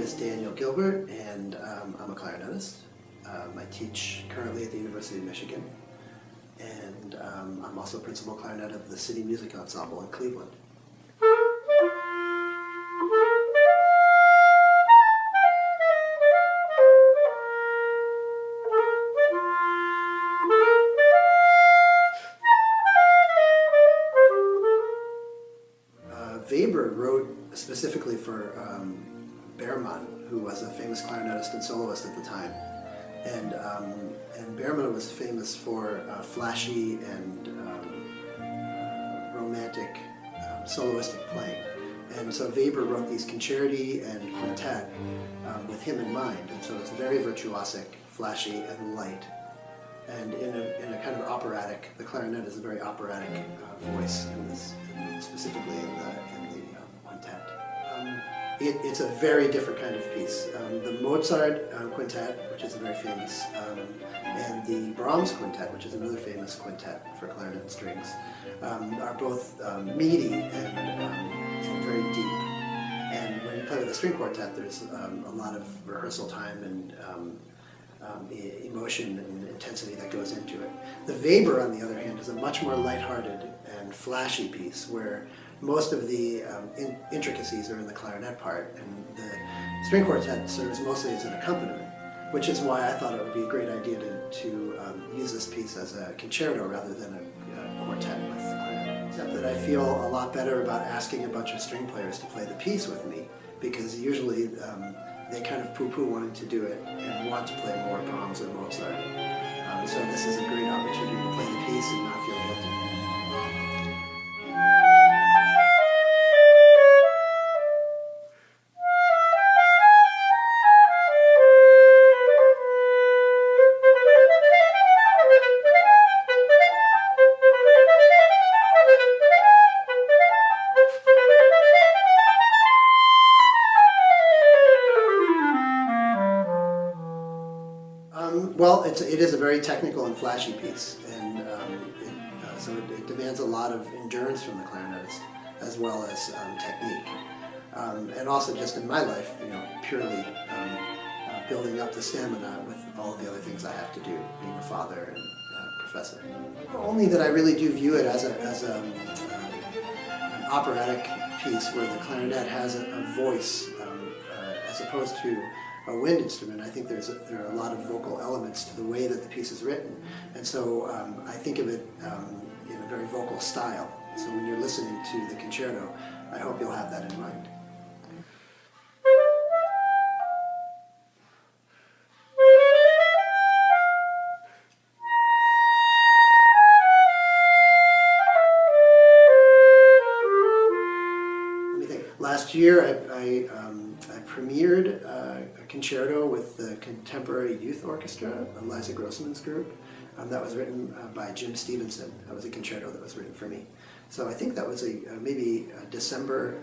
is Daniel Gilbert, and I'm a clarinetist. I teach currently at the University of Michigan, and I'm also principal clarinet of the CityMusic Ensemble in Cleveland. Weber wrote specifically for Fairmount, who was a famous clarinetist and soloist at the time. And Fairmount was famous for flashy and romantic soloistic playing. And so Weber wrote these concerti and quintet with him in mind. And so it's very virtuosic, flashy, and light. And in a kind of operatic, the clarinet is a very operatic voice in this, specifically in the quintet. It's a very different kind of piece. The Mozart Quintet, which is very famous, and the Brahms Quintet, which is another famous quintet for clarinet and strings, are both meaty and very deep. And when you play with a string quartet, there's a lot of rehearsal time and emotion and intensity that goes into it. The Weber, on the other hand, is a much more lighthearted and flashy piece where most of the intricacies are in the clarinet part, and the string quartet serves mostly as an accompaniment, which is why I thought it would be a great idea to use this piece as a concerto rather than a quartet with clarinet. Except that I feel a lot better about asking a bunch of string players to play the piece with me, because usually they kind of poo-poo wanting to do it and want to play more Brahms or Mozart. So this is a great opportunity to play the piece and not feel guilty. Well, it is a very technical and flashy piece, and so it demands a lot of endurance from the clarinetist, as well as technique, and also just in my life, purely building up the stamina with all of the other things I have to do, being a father and professor. Only that I really do view it as an operatic piece where the clarinet has a voice, as opposed to a wind instrument. I think there are a lot of vocal elements to the way that the piece is written, and so I think of it in a very vocal style. So when you're listening to the concerto, I hope you'll have that in mind. Let me think. Last year, I premiered a concerto with the Contemporary Youth Orchestra, Eliza Grossman's group. That was written by Jim Stevenson. That was a concerto that was written for me. So I think that was maybe December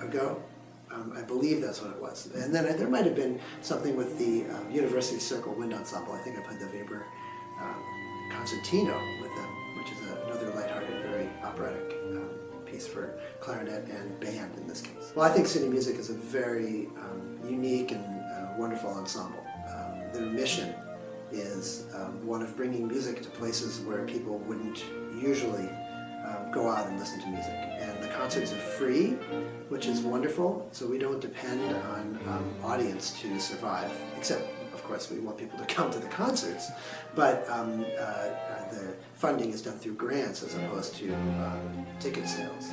ago. I believe that's what it was. And then there might have been something with the University Circle Wind Ensemble. I think I played the Weber Concertino with them, which is another lighthearted, very operatic piece for clarinet and band in this case. Well, I think CityMusic is a very unique and wonderful ensemble. Their mission is one of bringing music to places where people wouldn't usually go out and listen to music. And the concerts are free, which is wonderful, so we don't depend on audience to survive, except, of course, we want people to come to the concerts. But the funding is done through grants as opposed to ticket sales.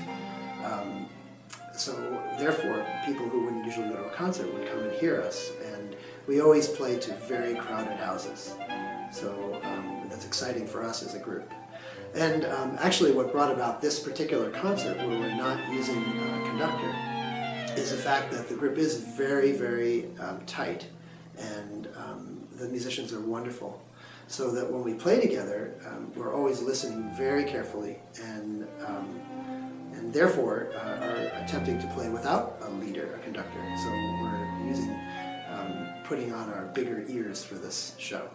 So therefore, people who wouldn't usually go to a concert would come and hear us, and we always play to very crowded houses. So that's exciting for us as a group. And actually what brought about this particular concert, where we're not using a conductor, is the fact that the group is very, very tight, and the musicians are wonderful. So that when we play together, we're always listening very carefully, and therefore are attempting to play without a leader, a conductor. So we're using, putting on our bigger ears for this show.